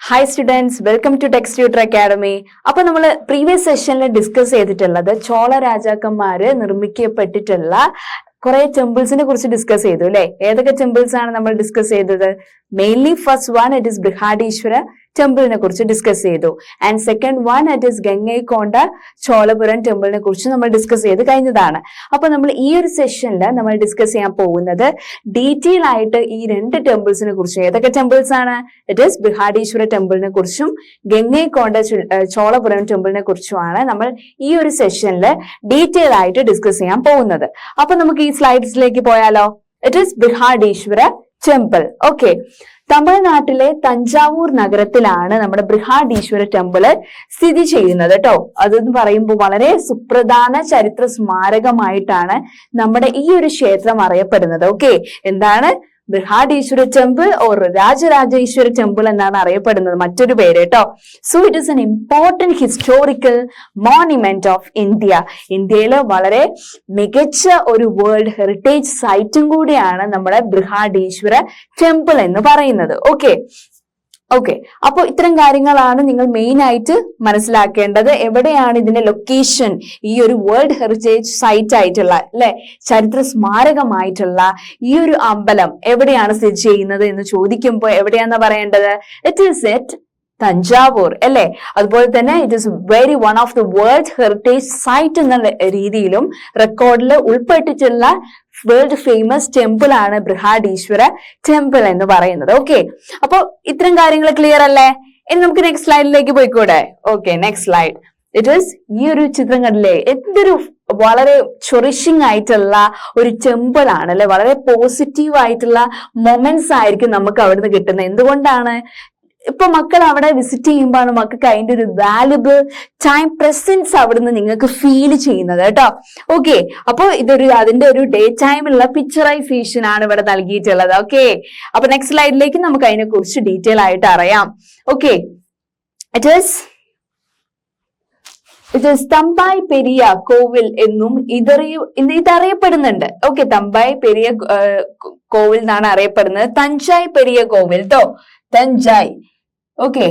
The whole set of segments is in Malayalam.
Hi students, welcome to text tutor academy. അപ്പൊ നമ്മൾ പ്രീവിയസ് സെഷനിൽ ഡിസ്കസ് ചെയ്തിട്ടുള്ളത് ചോള രാജാക്കന്മാര് നിർമ്മിക്കപ്പെട്ടിട്ടുള്ള കുറെ ടെമ്പിൾസിനെ കുറിച്ച് ഡിസ്കസ് ചെയ്തു അല്ലെ. ഏതൊക്കെ ടെമ്പിൾസ് ആണ് നമ്മൾ ഡിസ്കസ് ചെയ്തത്? Mainly first one it is Brihadeeswara ടെമ്പിളിനെ കുറിച്ച് ഡിസ്കസ് ചെയ്തു. And second one it is Gangaikonda Cholapuram ടെമ്പിളിനെ കുറിച്ച് നമ്മൾ ഡിസ്കസ് ചെയ്ത് കഴിഞ്ഞതാണ്. അപ്പൊ നമ്മൾ ഈ ഒരു സെഷനിൽ നമ്മൾ ഡിസ്കസ് ചെയ്യാൻ പോകുന്നത് ഡീറ്റെയിൽ ആയിട്ട് ഈ രണ്ട് ടെമ്പിൾസിനെ കുറിച്ച്. ഏതൊക്കെ ടെമ്പിൾസ് ആണ്? ഇറ്റ് ഇസ് ബൃഹാടീശ്വര ടെമ്പിളിനെ കുറിച്ചും ഗംഗൈക്കൊണ്ട ചോളപുരം ടെമ്പിളിനെ കുറിച്ചുമാണ് നമ്മൾ ഈ ഒരു സെഷനിൽ ഡീറ്റെയിൽ ആയിട്ട് ഡിസ്കസ് ചെയ്യാൻ പോകുന്നത്. അപ്പൊ നമുക്ക് ഈ സ്ലൈഡ്സിലേക്ക് പോയാലോ? It is Brihadeeswara temple. Okay, തമിഴ്നാട്ടിലെ തഞ്ചാവൂർ നഗരത്തിലാണ് നമ്മുടെ ബൃഹാടീശ്വര ടെമ്പിള് സ്ഥിതി ചെയ്യുന്നത് കേട്ടോ. അതെന്ന് പറയുമ്പോൾ വളരെ സുപ്രധാന ചരിത്ര സ്മാരകമായിട്ടാണ് നമ്മുടെ ഈ ഒരു ക്ഷേത്രം അറിയപ്പെടുന്നത്. ഓക്കെ, എന്താണ്? Brihadeeswara temple or Rajarajeshwara temple എന്നാണ് അറിയപ്പെടുന്നത്, മറ്റൊരു പേര് കേട്ടോ. So it is an important historical monument of India. ഇന്ത്യയിലെ വളരെ മികച്ച ഒരു വേൾഡ് ഹെറിറ്റേജ് സൈറ്റും കൂടിയാണ് നമ്മുടെ ബൃഹാടീശ്വര ടെമ്പിൾ എന്ന് പറയുന്നത്. ഓക്കെ, അപ്പൊ ഇത്തരം കാര്യങ്ങളാണ് നിങ്ങൾ മെയിൻ ആയിട്ട് മനസ്സിലാക്കേണ്ടത്. എവിടെയാണ് ഇതിന്റെ ലൊക്കേഷൻ? ഈ ഒരു വേൾഡ് ഹെറിറ്റേജ് സൈറ്റ് ആയിട്ടുള്ള അല്ലെ, ചരിത്ര സ്മാരകമായിട്ടുള്ള ഈ ഒരു അമ്പലം എവിടെയാണ് സ്ഥിതി ചെയ്യുന്നത് എന്ന് ചോദിക്കുമ്പോൾ എവിടെയാണെന്ന് പറയേണ്ടത്? ഇറ്റ് ഈസ് എറ്റ് തഞ്ചാവൂർ അല്ലെ. അതുപോലെ തന്നെ it is very one of the world heritage site എന്ന രീതിയിലും റെക്കോർഡിൽ ഉൾപ്പെട്ടിട്ടുള്ള വേൾഡ് ഫേമസ് ടെമ്പിൾ ആണ് ബൃഹാടീശ്വര ടെമ്പിൾ എന്ന് പറയുന്നത്. ഓക്കെ, അപ്പൊ ഇത്തരം കാര്യങ്ങൾ ക്ലിയർ അല്ലേ? ഇനി നമുക്ക് നെക്സ്റ്റ് സ്ലൈഡിലേക്ക് പോയിക്കൂടെ? Okay, next slide. It is ഈ ഒരു ചിത്രം കണ്ടില്ലേ, എന്തൊരു വളരെ ചൊറിഷിംഗ് ആയിട്ടുള്ള ഒരു ടെമ്പിൾ ആണ് അല്ലെ. വളരെ പോസിറ്റീവ് ആയിട്ടുള്ള മൊമെന്റ്സ് ആയിരിക്കും നമുക്ക് അവിടുന്ന് കിട്ടുന്നത്. എന്തുകൊണ്ടാണ്? ഇപ്പൊ മക്കൾ അവിടെ വിസിറ്റ് ചെയ്യുമ്പോഴാണ് മക്കൾക്ക് അതിന്റെ ഒരു വാല്യുബിൾ ടൈം പ്രസൻസ് അവിടുന്ന് നിങ്ങൾക്ക് ഫീൽ ചെയ്യുന്നത് കേട്ടോ. ഓക്കെ, അപ്പൊ അതിന്റെ ഒരു ഡേ ടൈമിലുള്ള പിക്ചറൈസേഷൻ ആണ് ഇവിടെ നൽകിയിട്ടുള്ളത്. ഓക്കെ, അപ്പൊ നെക്സ്റ്റ് സ്ലൈഡിലേക്ക് നമുക്ക് അതിനെ കുറിച്ച് ഡീറ്റെയിൽ ആയിട്ട് അറിയാം. ഓക്കെ, ഇറ്റ് ഈസ് തമ്പായ് പെരിയ കോവിൽ എന്നും ഇതറിയപ്പെടുന്നുണ്ട്. ഓക്കെ, തമ്പായ് പെരിയ കോവിൽ എന്നാണ് അറിയപ്പെടുന്നത്. തഞ്ചായ് പെരിയ കോവിൽ ട്ടോ, തഞ്ചായ് ഓക്കെ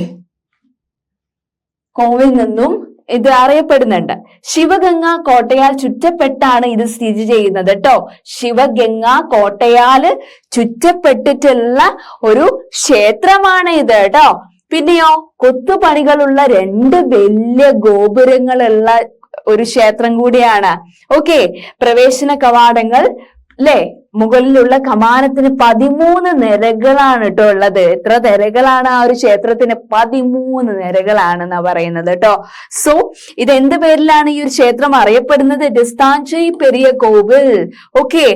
കോവിൽ നിന്നും ഇത് അറിയപ്പെടുന്നുണ്ട്. ശിവഗംഗ കോട്ടയാൽ ചുറ്റപ്പെട്ടാണ് ഇത് സ്ഥിതി ചെയ്യുന്നത് കേട്ടോ. ശിവഗംഗ കോട്ടയാൽ ചുറ്റപ്പെട്ടിട്ടുള്ള ഒരു ക്ഷേത്രമാണ് ഇത് കേട്ടോ. പിന്നെയോ കൊത്തുപണികളുള്ള രണ്ട് വലിയ ഗോപുരങ്ങളുള്ള ഒരു ക്ഷേത്രം കൂടിയാണ്. ഓക്കെ, പ്രവേശന കവാടങ്ങൾ അല്ലെ, മുകളിലുള്ള കമാനത്തിന് 13 നിരകളാണ് കേട്ടോ ഉള്ളത്. എത്ര നിരകളാണ് ആ ഒരു ക്ഷേത്രത്തിന്? 13 നിരകളാണെന്നാ പറയുന്നത് കേട്ടോ. സോ ഇത് എന്ത് പേരിലാണ് ഈ ഒരു ക്ഷേത്രം അറിയപ്പെടുന്നത്? It is Thanjai Periya Kovil. Okay,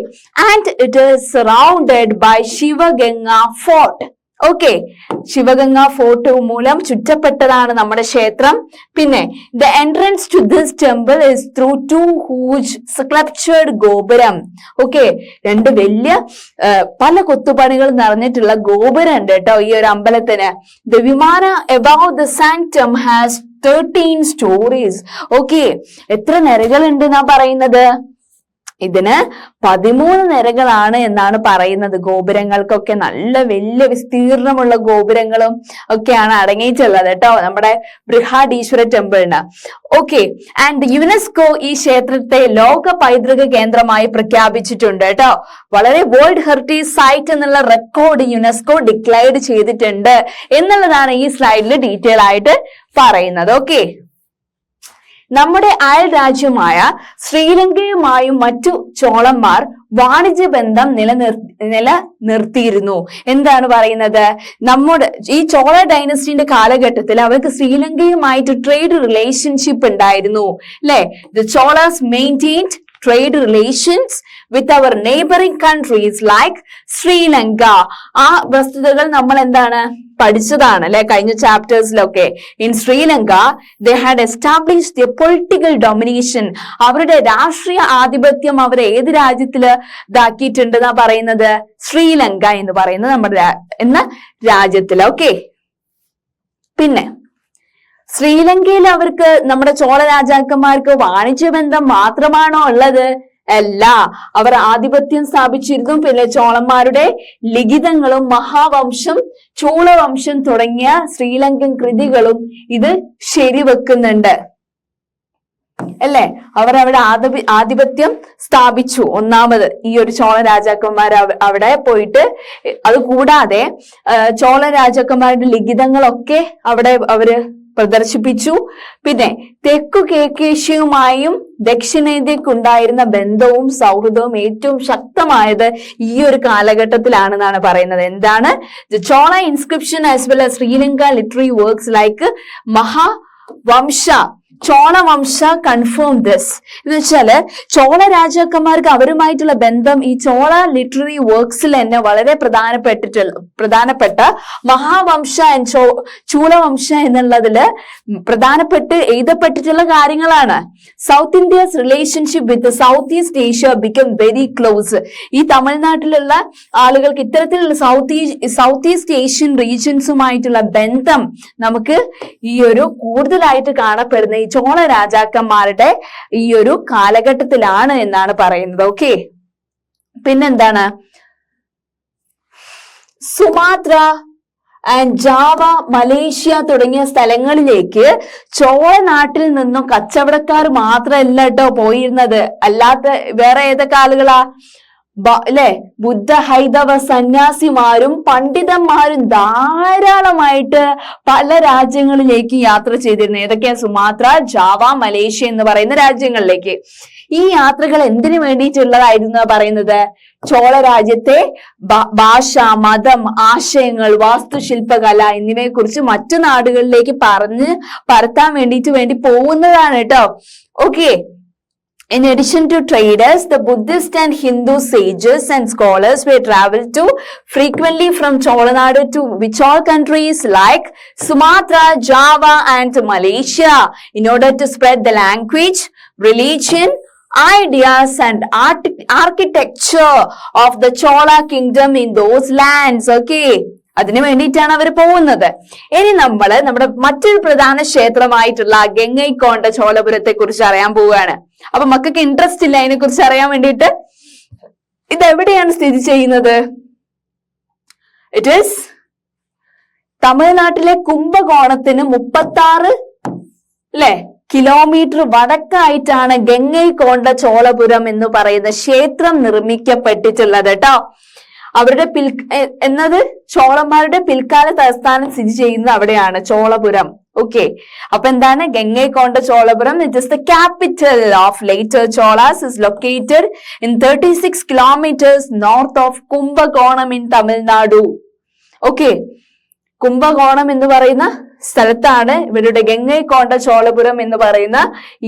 and it is surrounded by Sivaganga fort. Okay, Sivaganga fort മൂലം ചുറ്റപ്പെട്ടതാണ് നമ്മുടെ ക്ഷേത്രം. പിന്നെ the entrance to this temple is through 2 huge sculptured gopuram. Okay, രണ്ട് വലിയ പല കൊത്തുപണികൾ നിറഞ്ഞിട്ടുള്ള ഗോപുരം ഉണ്ട് കേട്ടോ ഈ ഒരു അമ്പലത്തിന്. ദ വിമാന above the സാങ്ക്ടം has 13 stories. Okay, എത്ര നിരകൾ ഉണ്ട് എന്നാ പറയുന്നത്? ഇതിന് 13 നിരകളാണ് എന്നാണ് പറയുന്നത്. ഗോപുരങ്ങൾക്കൊക്കെ നല്ല വലിയ വിസ്തീർണമുള്ള ഗോപുരങ്ങളും ഒക്കെയാണ് അടങ്ങിയിട്ടുള്ളത് കേട്ടോ നമ്മുടെ ബൃഹാടീശ്വര ടെമ്പിളിന്. ഓക്കെ, ആൻഡ് യുനെസ്കോ ഈ ക്ഷേത്രത്തെ ലോക പൈതൃക കേന്ദ്രമായി പ്രഖ്യാപിച്ചിട്ടുണ്ട് കേട്ടോ. വളരെ വേൾഡ് ഹെറിറ്റേജ് സൈറ്റ് എന്നുള്ള റെക്കോർഡ് യുനെസ്കോ ഡിക്ലെയർ ചെയ്തിട്ടുണ്ട് എന്നുള്ളതാണ് ഈ സ്ലൈഡിൽ ഡീറ്റെയിൽ ആയിട്ട് പറയുന്നത്. ഓക്കെ, നമ്മുടെ അയൽ രാജ്യമായ ശ്രീലങ്കയുമായും മറ്റു ചോളന്മാർ വാണിജ്യ ബന്ധം നിലനിർത്തിയിരുന്നു. എന്താണ് പറയുന്നത്? നമ്മുടെ ഈ ചോള ഡൈനസ്റ്റിന്റെ കാലഘട്ടത്തിൽ അവർക്ക് ശ്രീലങ്കയുമായിട്ട് ട്രേഡ് റിലേഷൻഷിപ്പ് ഉണ്ടായിരുന്നു അല്ലെ. The Cholas maintained trade relations with our neighboring countries like Sri Lanka. ആ വസ്തുതകൾ നമ്മൾ എന്താണ് പഠിച്ചതാണ് അല്ലെ കഴിഞ്ഞ ചാപ്റ്റേഴ്സിലൊക്കെ. In Sri Lanka they had established their political domination. അവരുടെ രാഷ്ട്രീയ ആധിപത്യം അവർ ഏത് രാജ്യത്തില് ഇതാക്കിയിട്ടുണ്ടെന്നാ പറയുന്നത്? ശ്രീലങ്ക എന്ന് പറയുന്നത് നമ്മുടെ എന്ന രാജ്യത്തില്. ഓക്കെ, പിന്നെ ശ്രീലങ്കയിൽ അവർക്ക് നമ്മുടെ ചോള രാജാക്കന്മാർക്ക് വാണിജ്യ ബന്ധം മാത്രമാണോ ഉള്ളത്? അല്ല, അവർ ആധിപത്യം സ്ഥാപിച്ചിരുന്നു. പിന്നെ ചോളന്മാരുടെ ലിഖിതങ്ങളും മഹാവംശം, ചോളവംശം തുടങ്ങിയ ശ്രീലങ്കൻ കൃതികളും ഇത് ശരിവെക്കുന്നുണ്ട് അല്ലെ. അവർ അവിടെ ആധിപത്യം സ്ഥാപിച്ചു. ഒന്നാമത് ഈ ഒരു ചോള രാജാക്കന്മാർ അവിടെ പോയിട്ട്, അത് കൂടാതെ ചോള രാജാക്കന്മാരുടെ ലിഖിതങ്ങളൊക്കെ അവിടെ അവര് പ്രദർശിപ്പിച്ചു. പിന്നെ തെക്കു കിഴക്കേഷ്യയുമായും ദക്ഷിണേന്ത്യക്കുണ്ടായിരുന്ന ബന്ധവും സൗഹൃദവും ഏറ്റവും ശക്തമായത് ഈ ഒരു കാലഘട്ടത്തിലാണെന്നാണ് പറയുന്നത്. എന്താണ്? The Chola inscription as well as Sri Lanka literary works like Mahavamsa Cholavamsa confirm this. എന്ന് വെച്ചാല് ചോള രാജാക്കന്മാർക്ക് അവരുമായിട്ടുള്ള ബന്ധം ഈ ചോള ലിറ്റററി വർക്ക്സിൽ തന്നെ വളരെ പ്രധാനപ്പെട്ട മഹാവംശ ചൂളവംശ എന്നുള്ളതില് പ്രധാനപ്പെട്ട് എഴുതപ്പെട്ടിട്ടുള്ള കാര്യങ്ങളാണ്. South India's relationship with south east Asia become very close. ഈ തമിഴ്നാട്ടിലുള്ള ആളുകൾക്ക് ഇത്തരത്തിലുള്ള സൗത്ത് ഈസ്റ്റ് ഏഷ്യൻ റീജിയൻസുമായിട്ടുള്ള ബന്ധം നമുക്ക് ഈ ഒരു കൂടുതലായിട്ട് കാണപ്പെടുന്ന ഈ ചോള രാജാക്കന്മാരുടെ ഈ ഒരു കാലഘട്ടത്തിലാണ് എന്നാണ് പറയുന്നത്. ഓക്കെ, പിന്നെന്താണ്? സുമാത്ര ആൻഡ് ജാവ, മലേഷ്യ തുടങ്ങിയ സ്ഥലങ്ങളിലേക്ക് ചോള നാട്ടിൽ നിന്നും കച്ചവടക്കാർ മാത്രമല്ല കേട്ടോ പോയിരുന്നത്. അല്ലാത്ത വേറെ ഏതൊക്കെ ആളുകളാ? അല്ലെ, ബുദ്ധ ഹൈന്ദവ സന്യാസിമാരും പണ്ഡിതന്മാരും ധാരാളമായിട്ട് പല രാജ്യങ്ങളിലേക്ക് യാത്ര ചെയ്തിരുന്നു. ഏതൊക്കെയാ? സുമാത്ര, ജാവ, മലേഷ്യ എന്ന് പറയുന്ന രാജ്യങ്ങളിലേക്ക്. ഈ യാത്രകൾ എന്തിനു വേണ്ടിയിട്ടുള്ളതായിരുന്നു പറയുന്നത്? ചോള രാജ്യത്തെ ഭാഷ, മതം, ആശയങ്ങൾ, വാസ്തുശില്പകല എന്നിവയെ കുറിച്ച് മറ്റു നാടുകളിലേക്ക് പരത്താൻ വേണ്ടി പോകുന്നതാണ് കേട്ടോ. Okay. In addition to traders, the Buddhist and Hindu sages and scholars were traveled to frequently from Cholanadu to which all countries like Sumatra, Java and Malaysia in order to spread the language, religion, ideas and architecture of the Chola kingdom in those lands. Okay. അതിനു വേണ്ടിയിട്ടാണ് അവർ പോകുന്നത്. ഇനി നമ്മുടെ മറ്റൊരു പ്രധാന ക്ഷേത്രമായിട്ടുള്ള ഗംഗൈക്കൊണ്ട ചോളപുരത്തെ കുറിച്ച് അറിയാൻ പോവുകയാണ്. അപ്പൊ മക്കൾക്ക് ഇൻട്രസ്റ്റ് ഇല്ല അതിനെ കുറിച്ച് അറിയാൻ വേണ്ടിയിട്ട്? ഇത് എവിടെയാണ് സ്ഥിതി ചെയ്യുന്നത്? ഇറ്റ് ഈസ് തമിഴ്നാട്ടിലെ കുംഭകോണത്തിന് 36 കിലോമീറ്റർ വടക്കായിട്ടാണ് ഗംഗൈക്കൊണ്ട ചോളപുരം എന്ന് പറയുന്ന ക്ഷേത്രം നിർമ്മിക്കപ്പെട്ടിട്ടുള്ളത് കേട്ടോ. അവരുടെ ചോളന്മാരുടെ പിൽക്കാല തലസ്ഥാനം സ്ഥിതി ചെയ്യുന്നത് അവിടെയാണ്, ചോളപുരം. ഓക്കെ, അപ്പൊ എന്താണ് Gangaikonda Cholapuram? It is the capital of later Cholas. Is located in 36 kilometers north of Kumbakonam in Tamil Nadu. Okay, Kumbakonam എന്ന് പറയുന്ന സ്ഥലത്താണ് ഇവരുടെ ഗംഗൈക്കൊണ്ട ചോളപുരം എന്ന് പറയുന്ന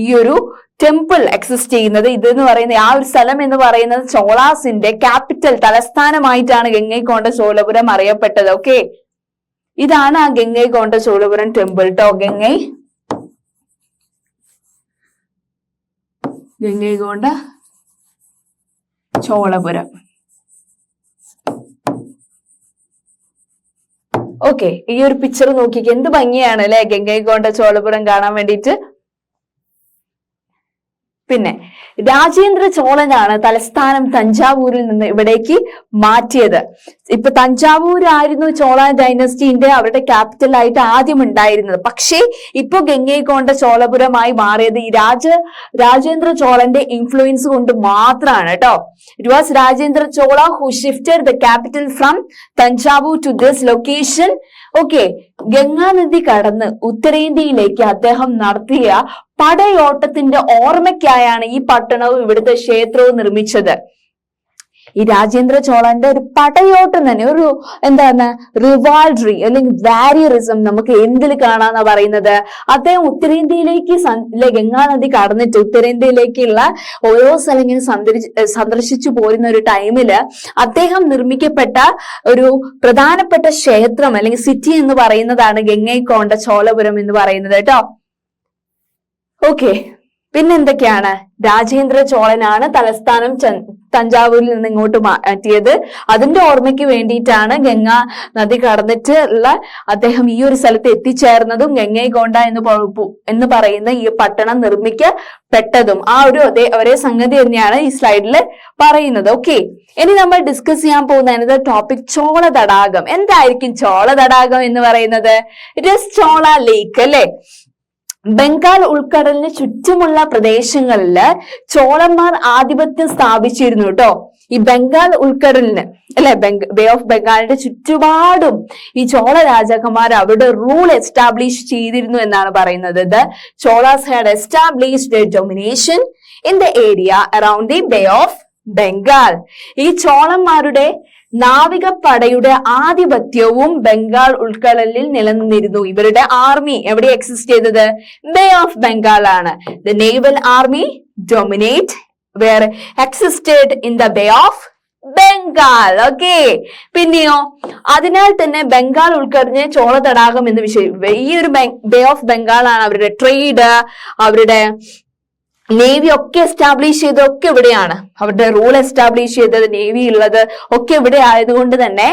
ഈ ഒരു ടെമ്പിൾ എക്സിസ്റ്റ് ചെയ്യുന്നത്. ഇതെന്ന് പറയുന്ന ആ ഒരു സ്ഥലം എന്ന് പറയുന്നത് ചോളാസിന്റെ ക്യാപിറ്റൽ തലസ്ഥാനമായിട്ടാണ് ഗംഗൈക്കൊണ്ട ചോളപുരം അറിയപ്പെട്ടത്. ഓക്കെ, ഇതാണ് ആ ഗംഗൈക്കൊണ്ട ചോളപുരം ടെമ്പിൾ ട്ടോ. ഗംഗൈക്കൊണ്ട ചോളപുരം. ഓക്കെ, ഈ ഒരു പിക്ചർ നോക്കിക്ക് എന്ത് ഭംഗിയാണ് അല്ലെ ഗംഗൈക്കൊണ്ട ചോളപുരം കാണാൻ വേണ്ടിയിട്ട്. പിന്നെ രാജേന്ദ്ര ചോളനാണ് തലസ്ഥാനം തഞ്ചാവൂരിൽ നിന്ന് ഇവിടേക്ക് മാറ്റിയത്. ഇപ്പൊ തഞ്ചാവൂരായിരുന്നു ചോള ഡൈനസ്റ്റിന്റെ അവരുടെ ക്യാപിറ്റൽ ആയിട്ട് ആദ്യം ഉണ്ടായിരുന്നത്. പക്ഷേ ഇപ്പൊ ഗംഗൈക്കൊണ്ട ചോളപുരമായി മാറിയത് ഈ രാജേന്ദ്ര ചോളന്റെ ഇൻഫ്ലുവൻസ് കൊണ്ട് മാത്രമാണ് കേട്ടോ. It was Rajendra Chola who shifted the capital from Thanjavur to this location. Okay, ഗംഗാനദി കടന്ന് ഉത്തരേന്ത്യയിലേക്ക് അദ്ദേഹം നടത്തിയ പടയോട്ടത്തിന്റെ ഓർമ്മയ്ക്കായാണ് ഈ പട്ടണവും ഇവിടുത്തെ ക്ഷേത്രവും നിർമ്മിച്ചത്. ഈ രാജേന്ദ്ര ചോളന്റെ ഒരു പടയോട്ടം തന്നെ, ഒരു എന്താണ് റിവാൾഡറി അല്ലെങ്കിൽ വാരിയറിസം നമുക്ക് എന്തിൽ കാണാന്നാ പറയുന്നത്? അദ്ദേഹം ഉത്തരേന്ത്യയിലേക്ക് ഗംഗാനദി കടന്നിട്ട് ഉത്തരേന്ത്യയിലേക്കുള്ള ഓരോ സ്ഥലം ഇങ്ങനെ സന്ദർശിച്ചു പോരുന്ന ഒരു ടൈമില് അദ്ദേഹം നിർമ്മിക്കപ്പെട്ട ഒരു പ്രധാനപ്പെട്ട ക്ഷേത്രം അല്ലെങ്കിൽ സിറ്റി എന്ന് പറയുന്നതാണ് ഗംഗൈക്കൊണ്ട ചോളപുരം എന്ന് പറയുന്നത് കേട്ടോ. ഓക്കെ, പിന്നെന്തൊക്കെയാണ്? രാജേന്ദ്ര ചോളനാണ് തലസ്ഥാനം തഞ്ചാവൂരിൽ നിന്ന് ഇങ്ങോട്ട് മാറ്റിയത്. അതിന്റെ ഓർമ്മയ്ക്ക് വേണ്ടിയിട്ടാണ് ഗംഗാ നദി കടന്നിട്ടുള്ള അദ്ദേഹം ഈ ഒരു സ്ഥലത്ത് എത്തിച്ചേർന്നതും ഗംഗൈകൊണ്ട എന്ന് പറയുന്ന ഈ പട്ടണം നിർമ്മിക്കപ്പെട്ടതും. ആ ഒരു ഒരേ സംഗതി തന്നെയാണ് ഈ സ്ലൈഡിൽ പറയുന്നത്. ഓക്കെ, ഇനി നമ്മൾ ഡിസ്കസ് ചെയ്യാൻ പോകുന്ന ടോപ്പിക് ചോള തടാകം. എന്തായിരിക്കും ചോള തടാകം എന്ന് പറയുന്നത്? ഇറ്റ് ഈസ് ചോള ലേക്ക് അല്ലെ. ബംഗാൾ ഉൾക്കടലിന് ചുറ്റുമുള്ള പ്രദേശങ്ങളില് ചോളന്മാർ ആധിപത്യം സ്ഥാപിച്ചിരുന്നു കേട്ടോ. ഈ ബംഗാൾ ഉൾക്കടലിന് അല്ലെ, ബേ ഓഫ് ബംഗാളിന്റെ ചുറ്റുപാടും ഈ ചോള രാജാക്കന്മാർ അവിടെ റൂൾ എസ്റ്റാബ്ലിഷ് ചെയ്തിരുന്നു എന്നാണ് പറയുന്നത്. The Cholas had established A domination in the area around the bay of Bengal. ഈ ചോളന്മാരുടെ നാവികപ്പടയുടെ ആധിപത്യവും ബംഗാൾ ഉൾക്കടലിൽ നിലനിന്നിരുന്നു. ഇവരുടെ ആർമി എവിടെ എക്സിസ്റ്റ് ചെയ്തത്? ബേ ഓഫ് ബംഗാൾ ആണ്. The naval army dominate were existed in the bay of Bengal. Okay, പിന്നെയോ അതിനാൽ തന്നെ ബംഗാൾ ഉൾക്കടലിനെ ചോള തടാകം എന്ന് ഈ ഒരു ബേ ഓഫ് ബംഗാൾ ആണ് അവരുടെ ട്രേഡ്, അവരുടെ നേവി ഒക്കെ എസ്റ്റാബ്ലിഷ് ചെയ്തതൊക്കെ ഇവിടെയാണ്. അവരുടെ റൂൾ എസ്റ്റാബ്ലിഷ് ചെയ്തത്, നേവി ഉള്ളത് ഒക്കെ ഇവിടെ ആയതുകൊണ്ട് തന്നെ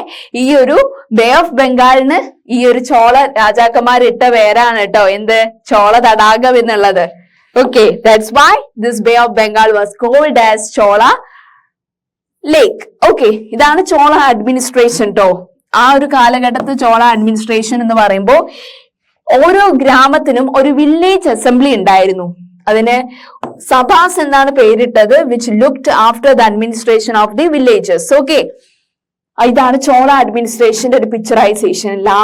ഈ ഒരു ബേ ഓഫ് ബംഗാളിന് ഈ ഒരു ചോള രാജാക്കന്മാർ ഇട്ട പേരാണ് കേട്ടോ എന്ത്? ചോള തടാകം എന്നുള്ളത്. Okay, that's why this bay of Bengal was called as Chola lake. Okay, ഇതാണ് ചോള അഡ്മിനിസ്ട്രേഷൻ ട്ടോ. ആ ഒരു കാലഘട്ടത്തിൽ ചോള അഡ്മിനിസ്ട്രേഷൻ എന്ന് പറയുമ്പോൾ ഓരോ ഗ്രാമത്തിനും ഒരു വില്ലേജ് അസംബ്ലി ഉണ്ടായിരുന്നു. അതിന് സഭാസ് എന്നാണ് പേരിട്ടത്, which looked after the administration of the villages. Okay, ഇതാണ് ചോള അഡ്മിനിസ്ട്രേഷന്റെ ഒരു പിക്ചറൈസേഷൻ. എല്ലാ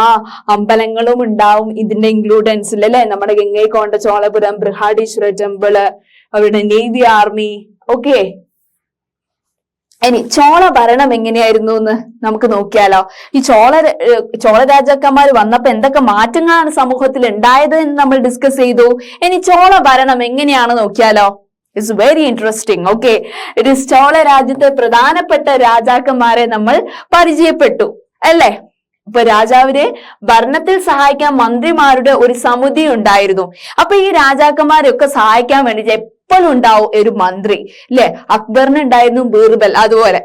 അമ്പലങ്ങളും ഉണ്ടാവും ഇതിന്റെ ഇൻക്ലൂഡൻസിൽ അല്ലെ. നമ്മുടെ ഗംഗൈകൊണ്ട ചോളപുരം, ബൃഹദീശ്വര ടെമ്പിള്, അവരുടെ നേവി ആർമി. ഓക്കെ, ഇനി ചോള ഭരണം എങ്ങനെയായിരുന്നു എന്ന് നമുക്ക് നോക്കിയാലോ. ഈ ചോള രാജാക്കന്മാർ വന്നപ്പോ എന്തൊക്കെ മാറ്റങ്ങളാണ് സമൂഹത്തിൽ ഉണ്ടായത് എന്ന് നമ്മൾ ഡിസ്കസ് ചെയ്തു. ഇനി ചോള ഭരണം എങ്ങനെയാണ് നോക്കിയാലോ. It's very interesting. Okay, it is Chola രാജ്യത്തെ പ്രധാനപ്പെട്ട രാജാക്കന്മാരെ നമ്മൾ പരിചയപ്പെട്ടു അല്ലേ. ഇപ്പൊ രാജാവിനെ ഭരണത്തിൽ സഹായിക്കാൻ മന്ത്രിമാരുടെ ഒരു സമിതി ഉണ്ടായിരുന്നു. അപ്പൊ ഈ രാജാക്കന്മാരൊക്കെ സഹായിക്കാൻ വേണ്ടി എപ്പോഴും ഉണ്ടാവും ഒരു മന്ത്രി അല്ലെ. അക്ബറിന് ഉണ്ടായിരുന്നു ബീർബൽ. അതുപോലെ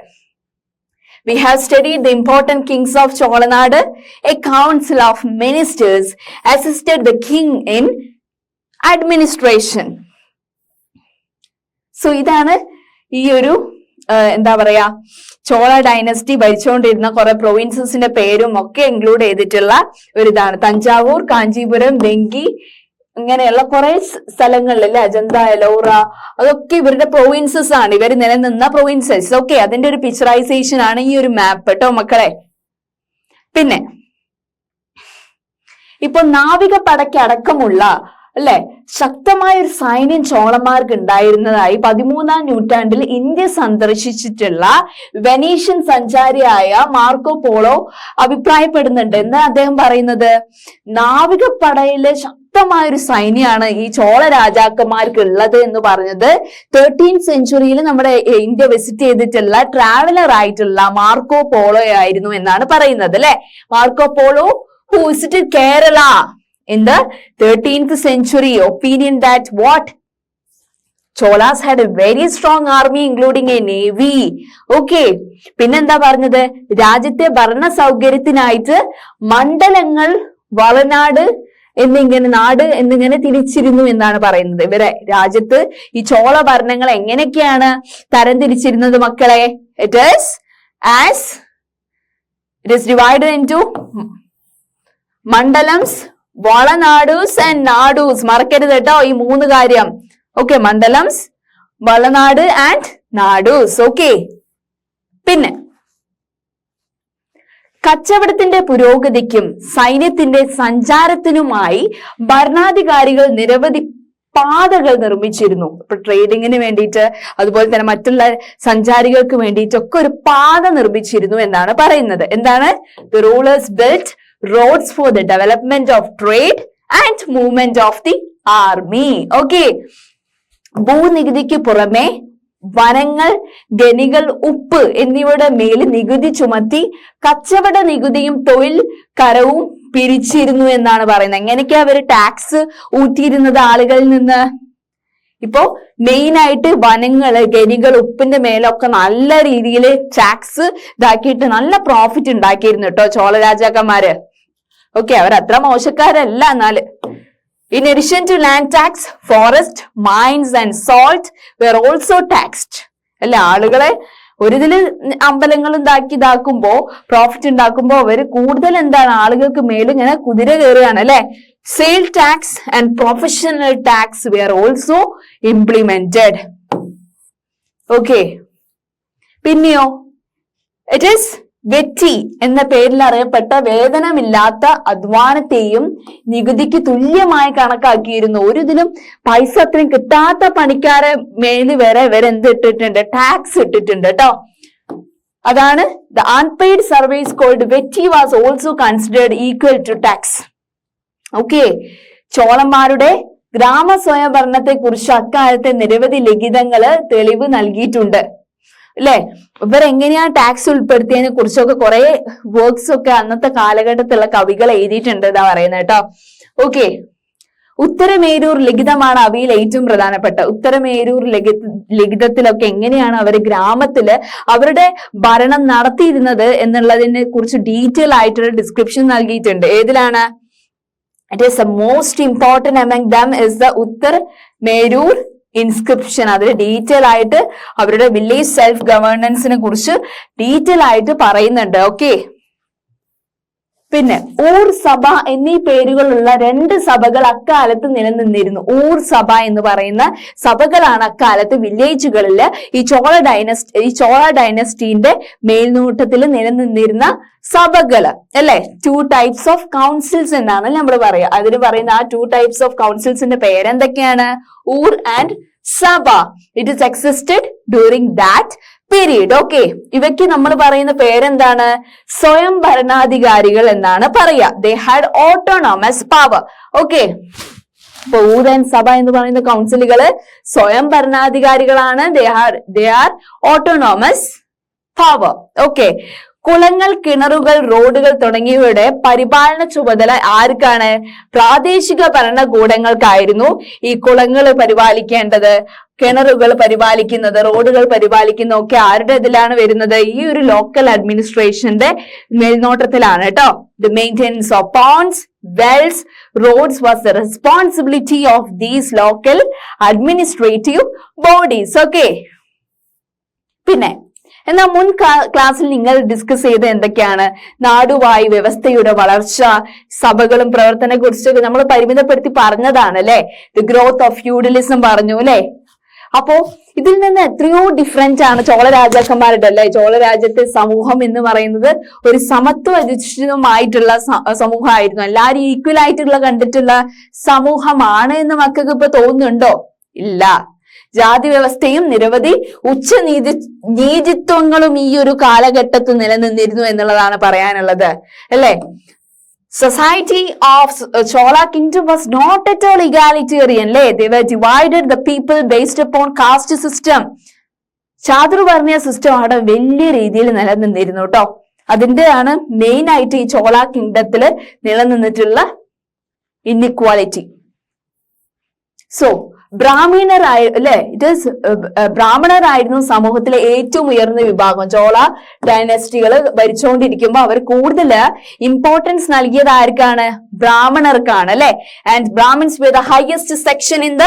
we have studied the important kings of Cholanad. A council of ministers assisted the king in administration. So ഇതാണ് ഈ ഒരു എന്താ പറയാ ചോള ഡൈനസ്റ്റി ഭരിച്ചുകൊണ്ടിരുന്ന കുറെ പ്രൊവിൻസസിന്റെ പേരും ഒക്കെ ഇൻക്ലൂഡ് ചെയ്തിട്ടുള്ള ഒരു ഇതാണ്. തഞ്ചാവൂർ, കാഞ്ചീപുരം, വെങ്കി, ഇങ്ങനെയുള്ള കുറെ സ്ഥലങ്ങളിലല്ലേ, അജന്ത, എലോറ, അതൊക്കെ ഇവരുടെ പ്രൊവിൻസസ് ആണ്, ഇവർ നിലനിന്ന പ്രൊവിൻസസ്. ഓക്കെ, അതിന്റെ ഒരു പിക്ചറൈസേഷൻ ആണ് ഈ ഒരു മാപ്പ് കേട്ടോ മക്കളെ. പിന്നെ ഇപ്പൊ നാവിക പടയ്ക്ക് അടക്കമുള്ള അല്ലെ ശക്തമായ ഒരു സൈന്യം ചോളന്മാർക്ക് ഉണ്ടായിരുന്നതായി 13ാം നൂറ്റാണ്ടിൽ ഇന്ത്യ സന്ദർശിച്ചിട്ടുള്ള വെനീഷ്യൻ സഞ്ചാരിയായ മാർക്കോ പോളോ അഭിപ്രായപ്പെടുന്നുണ്ട്. എന്താ അദ്ദേഹം പറയുന്നത്? നാവികപ്പടയിലെ ശക്തമായ ഒരു സൈന്യമാണ് ഈ ചോള രാജാക്കന്മാർക്ക് ഉള്ളത് എന്ന് പറഞ്ഞത് 13th സെഞ്ചുറിയിൽ നമ്മുടെ ഇന്ത്യ വിസിറ്റ് ചെയ്തിട്ടുള്ള ട്രാവലർ ആയിട്ടുള്ള മാർക്കോ പോളോ ആയിരുന്നു എന്നാണ് പറയുന്നത് അല്ലെ. Marco Polo who visited Kerala in the 13th century opinion that what Cholas had a very strong army including a navy. Okay, പിന്നെന്താ പറഞ്ഞത്? രാജ്യത്തെ ഭരണ സൗകര്യത്തിനായിട്ട് മണ്ഡലങ്ങൾ, വളനാട് എന്നിങ്ങനെ നാട് എന്നിങ്ങനെ തിരിച്ചിരുന്നു എന്നാണ് പറയുന്നത്. ഇവരെ രാജ്യത്ത് ഈ ചോള ഭരണങ്ങൾ എങ്ങനെയൊക്കെയാണ് തരംതിരിച്ചിരുന്നത് മക്കളെ? It is divided into mandalams, valanadus and nadus. മറക്കരുത് കേട്ടോ ഈ 3 കാര്യം. Okay, mandalams, valanadu and nadus. Okay, പിന്നെ കച്ചവടത്തിന്റെ പുരോഗതിക്കും സൈന്യത്തിന്റെ സഞ്ചാരത്തിനുമായി ഭരണാധികാരികൾ നിരവധി പാതകൾ നിർമ്മിച്ചിരുന്നു. ഇപ്പൊ ട്രേഡിങ്ങിന് വേണ്ടിയിട്ട്, അതുപോലെ തന്നെ മറ്റുള്ള സഞ്ചാരികൾക്ക് വേണ്ടിയിട്ടൊക്കെ ഒരു പാത നിർമ്മിച്ചിരുന്നു എന്നാണ് പറയുന്നത്. എന്താണ്? The rulers built roads for the development of trade and movement of the army. Okay, ഭൂനികുതിക്ക് പുറമെ വനങ്ങൾ, ഖനികൾ, ഉപ്പ് എന്നിവയുടെ മേൽ നികുതി ചുമത്തി കച്ചവട നികുതിയും തൊഴിൽ കരവും പിരിച്ചിരുന്നു എന്നാണ് പറയുന്നത്. എങ്ങനെയൊക്കെയാ അവര് ടാക്സ് ഊറ്റിയിരുന്നത് ആളുകളിൽ നിന്ന്? ഇപ്പോ മെയിൻ ആയിട്ട് വനങ്ങള്, ഖനികൾ, ഉപ്പിന്റെ മേലൊക്കെ നല്ല രീതിയിൽ ടാക്സ് ഇതാക്കിയിട്ട് നല്ല പ്രോഫിറ്റ് ഉണ്ടാക്കിയിരുന്നു കേട്ടോ ചോള രാജാക്കന്മാര്. ഓക്കെ, അവരത്ര മോശക്കാരല്ല. എന്നാല് in addition to land tax, forest, mines and salt were also taxed. അല്ലെ, ആളുകളെ ഒരിതില് അമ്പലങ്ങൾ ഇതാക്കുമ്പോ പ്രോഫിറ്റ് ഉണ്ടാക്കുമ്പോ അവര് കൂടുതൽ എന്താണ് ആളുകൾക്ക് മേലും ഇങ്ങനെ കുതിര കയറുകയാണ് അല്ലെ. Sale tax and professional tax were also implemented. Okay, പിന്നെയോ ഇറ്റ് ഈസ് വെറ്റി എന്ന പേരിൽ അറിയപ്പെട്ട വേതനമില്ലാത്ത അധ്വാനത്തെയും നികുതിക്ക് തുല്യമായി കണക്കാക്കിയിരുന്നു. ഒരു ഇതിലും പൈസ അത്രയും കിട്ടാത്ത പണിക്കാരെ മേല് വരെ എന്ത് ഇട്ടിട്ടുണ്ട്? ടാക്സ് ഇട്ടിട്ടുണ്ട് കേട്ടോ. അതാണ് the unpaid service called vetti was also considered equal to tax. Okay, ചോളന്മാരുടെ ഗ്രാമ സ്വയംഭരണത്തെ കുറിച്ച് അക്കാലത്തെ നിരവധി ലിഖിതങ്ങള് തെളിവ് നൽകിയിട്ടുണ്ട് അല്ലെ. ഇവരെങ്ങനെയാ ടാക്സ് ഉൾപ്പെടുത്തിയതിനെ കുറിച്ചൊക്കെ കുറെ വർക്ക്സ് ഒക്കെ അന്നത്തെ കാലഘട്ടത്തിലുള്ള കവികൾ എഴുതിയിട്ടുണ്ട് എന്നാ പറയുന്നത് കേട്ടോ. ഓക്കെ, ഉത്തരമേരൂർ ലിഖിതമാണ് അവയിൽ ഏറ്റവും പ്രധാനപ്പെട്ട. ഉത്തരമേരൂർ ലിഖിതത്തിലൊക്കെ എങ്ങനെയാണ് അവർ ഗ്രാമത്തില് അവരുടെ ഭരണം നടത്തിയിരുന്നത് എന്നുള്ളതിനെ കുറിച്ച് ഡീറ്റെയിൽ ആയിട്ടുള്ള ഡിസ്ക്രിപ്ഷൻ നൽകിയിട്ടുണ്ട്. ഏതിലാണ്? It is the most important among them is the Uthiramerur inscription. അതിൽ ഡീറ്റെയിൽ ആയിട്ട് അവരുടെ വില്ലേജ് സെൽഫ് ഗവേണൻസിനെ കുറിച്ച് ഡീറ്റെയിൽ ആയിട്ട് പറയുന്നുണ്ട്. ഓക്കെ, പിന്നെ ഊർ സഭ എന്നീ പേരുകളുള്ള 2 സഭകൾ അക്കാലത്ത് നിലനിന്നിരുന്നു. ഊർ സഭ എന്ന് പറയുന്ന സഭകളാണ് അക്കാലത്ത് വില്ലേജുകളില് ഈ ചോള ഡൈനസ്റ്റിന്റെ മേൽനോട്ടത്തിൽ നിലനിന്നിരുന്ന സഭകള് അല്ലെ. 2 ടൈപ്സ് ഓഫ് കൗൺസിൽസ് എന്നാണ് നമ്മൾ പറയുക. അതിന് പറയുന്ന ആ 2 ടൈപ്സ് ഓഫ് കൗൺസിൽസിന്റെ പേരെന്തൊക്കെയാണ്? Ur and sabha. It is existed during that period. Okay, ഇവയ്ക്ക് നമ്മൾ പറയുന്ന പേരെന്താണ്? സ്വയം ഭരണാധികാരികൾ എന്നാണ് പറയുക. They had autonomous power. Okay, അപ്പൊ ഊർ ആൻഡ് സഭ എന്ന് പറയുന്ന കൗൺസിലുകള് സ്വയം ഭരണാധികാരികളാണ്. They are autonomous power. Okay, കുളങ്ങൾ, കിണറുകൾ, റോഡുകൾ തുടങ്ങിയവയുടെ പരിപാലന ചുമതല ആർക്കാണ്? പ്രാദേശിക ഭരണകൂടങ്ങൾക്കായിരുന്നു ഈ കുളങ്ങൾ പരിപാലിക്കേണ്ടത്, കിണറുകൾ പരിപാലിക്കുന്നത്, റോഡുകൾ പരിപാലിക്കുന്ന ഒക്കെ ആരുടെ ഇതിലാണ് വരുന്നത്? ഈ ഒരു ലോക്കൽ അഡ്മിനിസ്ട്രേഷന്റെ മേൽനോട്ടത്തിലാണ് കേട്ടോ. The maintenance of ponds, wells, roads was the responsibility of these local administrative bodies. Okay, പിന്നെ എന്നാൽ മുൻ ക്ലാസ്സിൽ നിങ്ങൾ ഡിസ്കസ് ചെയ്ത എന്തൊക്കെയാണ്? നാടുവാഴി വ്യവസ്ഥയുടെ വളർച്ച, സഭകളും പ്രവർത്തനത്തെ കുറിച്ചൊക്കെ നമ്മൾ പരിമിതപ്പെടുത്തി പറഞ്ഞതാണ് അല്ലെ. ദി ഗ്രോത്ത് ഓഫ് ഫ്യൂഡലിസം പറഞ്ഞു അല്ലെ. അപ്പോ ഇതിൽ നിന്ന് എത്രയോ ഡിഫറെന്റ് ആണ് ചോള രാജാക്കന്മാരുടെ അല്ലെ. ചോള രാജ്യത്തെ സമൂഹം എന്ന് പറയുന്നത് ഒരു സമത്വ അധിഷ്ഠിതമായിട്ടുള്ള സമൂഹമായിരുന്നു. എല്ലാവരും ഈക്വൽ ആയിട്ടുള്ള കണ്ടിട്ടുള്ള സമൂഹമാണ് എന്ന് മക്കൾക്ക് ഇപ്പൊ തോന്നുന്നുണ്ടോ? ഇല്ല. ജാതി വ്യവസ്ഥയും നിരവധി നീതിത്വങ്ങളും ഈ ഒരു കാലഘട്ടത്തിൽ നിലനിന്നിരുന്നു എന്നുള്ളതാണ് പറയാനുള്ളത് അല്ലെ. Society of Chola kingdom was not at all egalitarian. They were divided the people based upon caste system. ചാതുർവർണ്ണയ സിസ്റ്റം അവിടെ വലിയ രീതിയിൽ നിലനിന്നിരുന്നു കേട്ടോ. അതിന്റെയാണ് മെയിൻ ആയിട്ട് ഈ ചോള കിങ്ഡത്തില് നിലനിന്നിട്ടുള്ള ഇൻഇക്വാലിറ്റി. സോ ബ്രാഹ്മണരായിരുന്നു സമൂഹത്തിലെ ഏറ്റവും ഉയർന്ന വിഭാഗം. ചോള ഡൈനസ്റ്റികൾ ഭരിച്ചുകൊണ്ടിരിക്കുമ്പോൾ അവർ കൂടുതൽ ഇമ്പോർട്ടൻസ് നൽകിയത് ആർക്കാണ്? ബ്രാഹ്മണർക്കാണ് അല്ലെ. And Brahmins with the highest section in the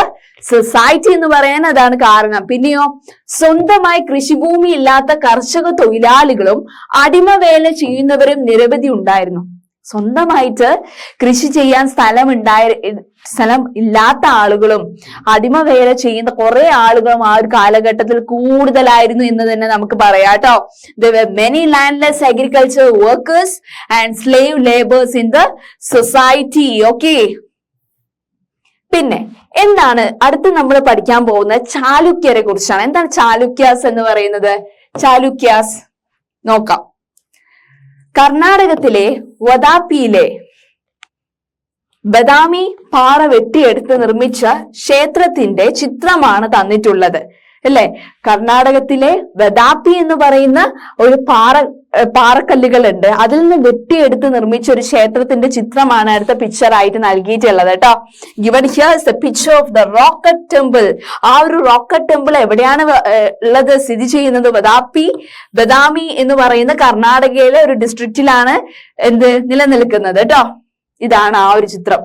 society എന്ന് പറയാൻ അതാണ് കാരണം. പിന്നെയോ സ്വന്തമായി കൃഷിഭൂമി ഇല്ലാത്ത കർഷക തൊഴിലാളികളും അടിമവേല ചെയ്യുന്നവരും നിരവധി ഉണ്ടായിരുന്നു. സ്വന്തമായിട്ട് കൃഷി ചെയ്യാൻ സ്ഥലം ഇല്ലാത്ത ആളുകളും അടിമവേല ചെയ്യുന്ന കുറെ ആളുകളും ആ ഒരു കാലഘട്ടത്തിൽ കൂടുതലായിരുന്നു എന്ന് തന്നെ നമുക്ക് പറയാം കേട്ടോ. There were many landless agriculture workers and slave laborers in the society. Okay, പിന്നെ എന്താണ് അടുത്ത് നമ്മൾ പഠിക്കാൻ പോകുന്നത്? ചാലുക്യരെ കുറിച്ചാണ്. എന്താണ് ചാലുക്യാസ് എന്ന് പറയുന്നത്? ചാലുക്യാസ് നോക്കാം. കർണാടകത്തിലെ വദാപ്പിയിലെ ബദാമി പാറ വെട്ടിയെടുത്ത് നിർമ്മിച്ച ക്ഷേത്രത്തിന്റെ ചിത്രമാണ് തന്നിട്ടുള്ളത് അല്ലെ. കർണാടകത്തിലെ വദാപ്പി എന്ന് പറയുന്ന ഒരു പാറ പാറക്കല്ലുകളുണ്ട്, അതിൽ നിന്ന് വെട്ടിയെടുത്ത് നിർമ്മിച്ച ഒരു ക്ഷേത്രത്തിന്റെ ചിത്രമാണ് അടുത്ത പിക്ചർ ആയിട്ട് നൽകിയിട്ടുള്ളത് കേട്ടോ. Given here is the picture of the rocket temple. ആ ഒരു റോക്കറ്റ് ടെമ്പിൾ എവിടെയാണ് ഉള്ളത്? സ്ഥിതി ചെയ്യുന്നത് ബദാമി എന്ന് പറയുന്ന കർണാടകയിലെ ഒരു ഡിസ്ട്രിക്റ്റിലാണ് നിലനിൽക്കുന്നത് കേട്ടോ. ഇതാണ് ആ ഒരു ചിത്രം.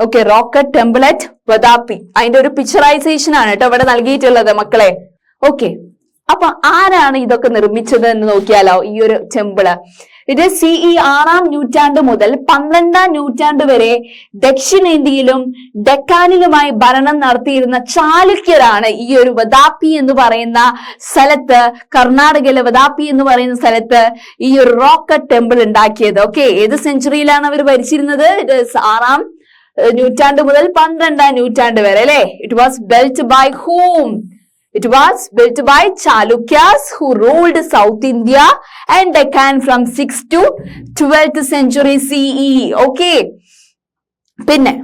Okay, rocket temple at Badami. അതിന്റെ ഒരു പിക്ചറൈസേഷൻ ആണ് കേട്ടോ ഇവിടെ നൽകിയിട്ടുള്ളത് മക്കളെ. ഓക്കെ, അപ്പൊ ആരാണ് ഇതൊക്കെ നിർമ്മിച്ചത് എന്ന് നോക്കിയാലോ ഈ ഒരു ടെമ്പിള്. ഇത് CE 6-ാം നൂറ്റാണ്ട് മുതൽ 12-ാം നൂറ്റാണ്ട് വരെ ദക്ഷിണേന്ത്യയിലും ഡെക്കാനിലുമായി ഭരണം നടത്തിയിരുന്ന ചാലുക്യരാണ് ഈ ഒരു വദാപ്പി എന്ന് പറയുന്ന സ്ഥലത്ത്, കർണാടകയിലെ വദാപ്പി എന്ന് പറയുന്ന സ്ഥലത്ത് ഈ ഒരു റോക്കറ്റ് ടെമ്പിൾ ഉണ്ടാക്കിയത്. ഓക്കെ, ഏത് സെഞ്ചുറിയിലാണ് അവർ ഭരിച്ചിരുന്നത്? 6-ാം നൂറ്റാണ്ട് മുതൽ 12-ാം നൂറ്റാണ്ട് വരെ അല്ലെ. It was built by whom? It was built by Chalukyas who ruled South India and Deccan from 6th to 12th century CE. Okay. പിന്നെ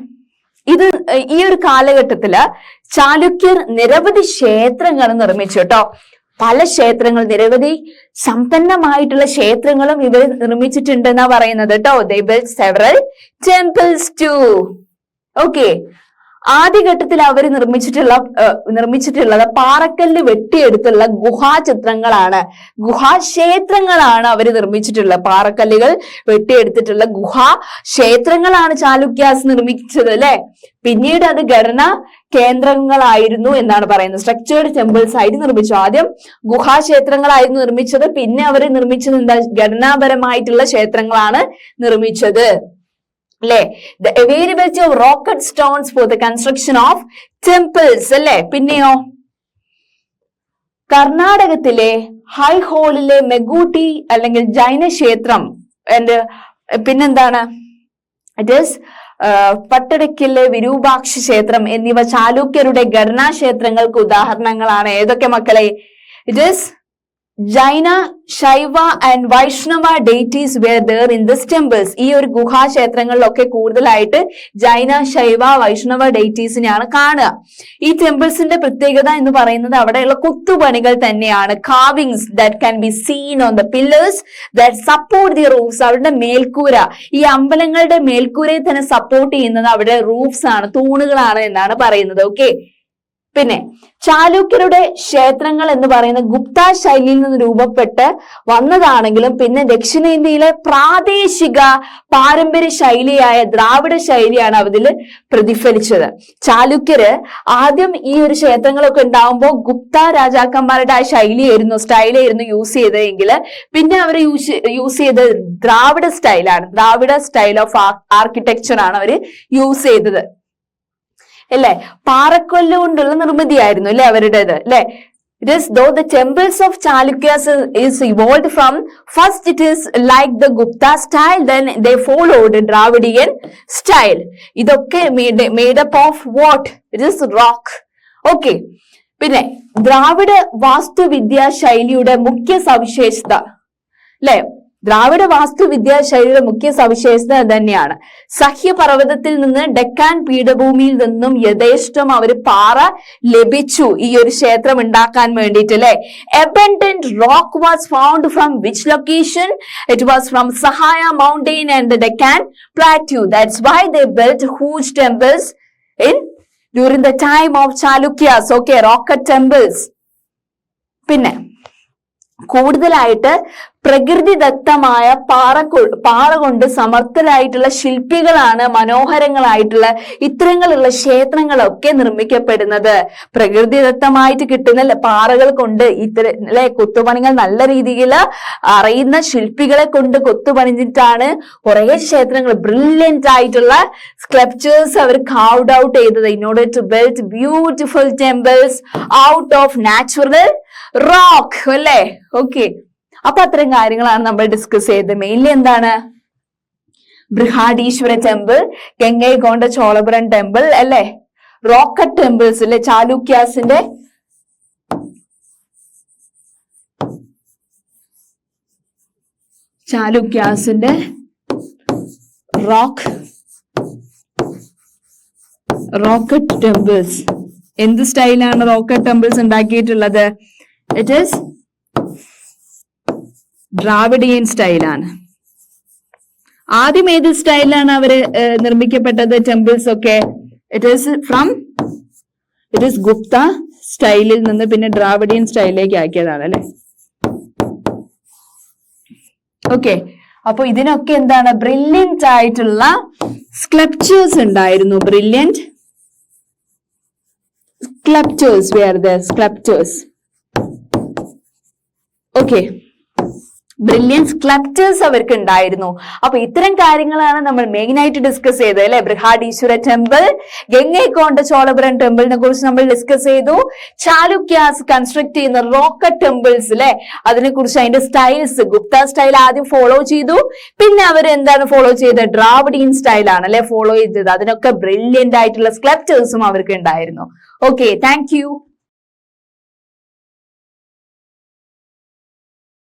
ഈ ഒരു കാലഘട്ടത്തില് ചാലുക്യർ നിരവധി ക്ഷേത്രങ്ങൾ നിർമ്മിച്ചു കേട്ടോ. പല ക്ഷേത്രങ്ങൾ, നിരവധി സമ്പന്നമായിട്ടുള്ള ക്ഷേത്രങ്ങളും ഇവർ നിർമ്മിച്ചിട്ടുണ്ടെന്നാ പറയുന്നത് കേട്ടോ. They built several temples too. Okay. ആദ്യഘട്ടത്തിൽ അവർ നിർമ്മിച്ചിട്ടുള്ളത് പാറക്കല്ല് വെട്ടിയെടുത്തുള്ള ഗുഹാചിത്രങ്ങളാണ്, ഗുഹാക്ഷേത്രങ്ങളാണ് അവർ നിർമ്മിച്ചിട്ടുള്ളത്. പാറക്കല്ലുകൾ വെട്ടിയെടുത്തിട്ടുള്ള ഗുഹാക്ഷേത്രങ്ങളാണ് ചാലുക്യാസ് നിർമ്മിച്ചത് അല്ലെ. പിന്നീട് അത് ഘടനാ കേന്ദ്രങ്ങളായിരുന്നു എന്നാണ് പറയുന്നത്. സ്ട്രക്ചേർഡ് ടെമ്പിൾസ് ആയിട്ട് നിർമ്മിച്ചു. ആദ്യം ഗുഹാക്ഷേത്രങ്ങളായിരുന്നു നിർമ്മിച്ചത്, പിന്നെ അവർ നിർമ്മിച്ചത് എന്താ? ഘടനാപരമായിട്ടുള്ള ക്ഷേത്രങ്ങളാണ് നിർമ്മിച്ചത് അല്ലെ. The availability of rocket stones for the construction of temples അല്ലെ. പിന്നെയോ കർണാടകത്തിലെ ഹൈഹോളിലെ മെഗൂട്ടി അല്ലെങ്കിൽ ജൈന ക്ഷേത്രം, പിന്നെന്താണ് ഇറ്റ് ഈസ് പട്ടടക്കിലെ വിരൂപാക്ഷ ക്ഷേത്രം എന്നിവ ചാലൂക്യരുടെ ഘടനാക്ഷേത്രങ്ങൾക്ക് ഉദാഹരണങ്ങളാണ്. ഏതൊക്കെ മക്കളെ? It is Jaina, Shaiva and Vaishnava deities where there in this temples. ഈ ഒരു ഗുഹാക്ഷേത്രങ്ങളിലൊക്കെ കൂടുതലായിട്ട് ജൈന, ശൈവ, വൈഷ്ണവ ഡെയിറ്റീസിനെയാണ് കാണുക. ഈ ടെമ്പിൾസിന്റെ പ്രത്യേകത എന്ന് പറയുന്നത് അവിടെയുള്ള കൊത്തുപണികൾ തന്നെയാണ്. Carvings that can be seen on the pillars that support the roofs. അവരുടെ മേൽക്കൂര, ഈ അമ്പലങ്ങളുടെ മേൽക്കൂരയെ തന്നെ സപ്പോർട്ട് ചെയ്യുന്നത് അവിടെ റൂഫ്സ് ആണ്, തൂണുകളാണ് എന്നാണ് പറയുന്നത്. ഓക്കെ, പിന്നെ ചാലൂക്യരുടെ ക്ഷേത്രങ്ങൾ എന്ന് പറയുന്ന ഗുപ്ത ശൈലിയിൽ നിന്ന് രൂപപ്പെട്ട് വന്നതാണെങ്കിലും പിന്നെ ദക്ഷിണേന്ത്യയിലെ പ്രാദേശിക പാരമ്പര്യ ശൈലിയായ ദ്രാവിഡ ശൈലിയാണ് അതിൽ പ്രതിഫലിച്ചത്. ചാലൂക്യര് ആദ്യം ഈ ഒരു ക്ഷേത്രങ്ങളൊക്കെ ഉണ്ടാവുമ്പോൾ ഗുപ്ത രാജാക്കന്മാരുടെ ആ സ്റ്റൈലായിരുന്നു യൂസ് ചെയ്തതെങ്കിൽ പിന്നെ അവർ യൂസ് ചെയ്തത് ദ്രാവിഡ സ്റ്റൈലാണ്. ദ്രാവിഡ സ്റ്റൈൽ ഓഫ് ആർക്കിടെക്ചർ ആണ് അവർ യൂസ് ചെയ്തത് അല്ലെ. പാറക്കല്ല് കൊണ്ടുള്ള നിർമ്മിതിയായിരുന്നു അല്ലെ അവരുടേത് അല്ലെ. It is though the temples of Chalukyas is evolved from, first it is like the Gupta style, then they followed Dravidian style. ഇതൊക്കെ made up of what? It is rock. Okay. പിന്നെ ദ്രാവിഡ വാസ്തുവിദ്യാ ശൈലിയുടെ മുഖ്യ സവിശേഷത അല്ലെ. ദ്രാവിഡ വാസ്തുവിദ്യാ ശൈലിയുടെ മുഖ്യ സവിശേഷത തന്നെയാണ്. സഹ്യപർവ്വതത്തിൽ നിന്ന് ഡെക്കാൻ പീഠഭൂമിയിൽ നിന്നും യഥേഷ്ടം അവര് പാറ ലഭിച്ചു ഈ ഒരു ക്ഷേത്രം ഉണ്ടാക്കാൻ വേണ്ടിയിട്ട് അല്ലെ. Abundant rock was found from which location? It was from Sahaya mountain and the Deccan plateau. That's why they built huge temples during the time of Chalukyas. Okay, rocket temples. പിന്നെ കൂടുതലായിട്ട് പ്രകൃതിദത്തമായ പാറ കൊണ്ട് സമർത്ഥരായിട്ടുള്ള ശില്പികളാണ് മനോഹരങ്ങളായിട്ടുള്ള ഇത്തരങ്ങളുള്ള ക്ഷേത്രങ്ങളൊക്കെ നിർമ്മിക്കപ്പെടുന്നത്. പ്രകൃതിദത്തമായിട്ട് കിട്ടുന്ന പാറകൾ കൊണ്ട് കൊത്തുപണികൾ നല്ല രീതിയിൽ അറിയുന്ന ശില്പികളെ കൊണ്ട് കൊത്തുപണിഞ്ഞിട്ടാണ് കുറെ ക്ഷേത്രങ്ങൾ ബ്രില്യന്റ് ആയിട്ടുള്ള സ്കൾപ്ചേഴ്സ് അവർ കാർവ്ഡ് ഔട്ട് ചെയ്തത്. In order to build beautiful temples out of natural rock അല്ലേ. ഓക്കെ, അപ്പൊ അത്തരം കാര്യങ്ങളാണ് നമ്മൾ ഡിസ്കസ് ചെയ്തത്. മെയിൻലി എന്താണ്? ബൃഹാടീശ്വര ടെമ്പിൾ, ഗംഗൈകൊണ്ട ചോളപുരം ടെമ്പിൾ അല്ലെ, റോക്കറ്റ് ടെമ്പിൾസ് അല്ലെ, ചാലുക്യാസിന്റെ റോക്കറ്റ് ടെമ്പിൾസ്. എന്ത് സ്റ്റൈലാണ് റോക്കറ്റ് ടെമ്പിൾസ് ഉണ്ടാക്കിയിട്ടുള്ളത്? It is ദ്രാവിഡിയൻ സ്റ്റൈലാണ്. ആദ്യം ഏത് സ്റ്റൈലാണ് അവര് നിർമ്മിക്കപ്പെട്ടത് ടെമ്പിൾസ് ഒക്കെ? ഇറ്റ് ഈസ് ഗുപ്ത സ്റ്റൈലിൽ നിന്ന് പിന്നെ ദ്രാവിഡിയൻ സ്റ്റൈലിലേക്ക് ആക്കിയതാണ് അല്ലെ. ഓക്കെ, അപ്പൊ ഇതിനൊക്കെ എന്താണ്? ബ്രില്യന്റ് ആയിട്ടുള്ള സ്കൾപ്ചേഴ്സ് ഉണ്ടായിരുന്നു. Brilliant sculptures were there. Sculptures. Okay. Brilliant sculptures അവർക്ക് ഉണ്ടായിരുന്നു. അപ്പൊ ഇത്തരം കാര്യങ്ങളാണ് നമ്മൾ മെയിൻ ആയിട്ട് ഡിസ്കസ് ചെയ്തത് അല്ലെ. ബൃഹദീശ്വര ടെമ്പിൾ, ഗംഗൈകൊണ്ട ചോളപുരം ടെമ്പിളിനെ കുറിച്ച് നമ്മൾ ഡിസ്കസ് ചെയ്തു. ചാലുക്യാസ് കൺസ്ട്രക്ട് ചെയ്യുന്ന റോക്കറ്റ് ടെമ്പിൾസ് അല്ലെ, അതിനെ കുറിച്ച് അതിന്റെ സ്റ്റൈൽസ്, ഗുപ്ത സ്റ്റൈൽ ആദ്യം ഫോളോ ചെയ്തു. പിന്നെ അവർ എന്താണ് ഫോളോ ചെയ്തത്? ദ്രാവിഡിയൻ സ്റ്റൈലാണ് അല്ലെ ഫോളോ ചെയ്തത്. അതിനൊക്കെ ബ്രില്യന്റ് ആയിട്ടുള്ള സ്കൾപ്ചേഴ്സും അവർക്ക് ഉണ്ടായിരുന്നു. Okay, thank you.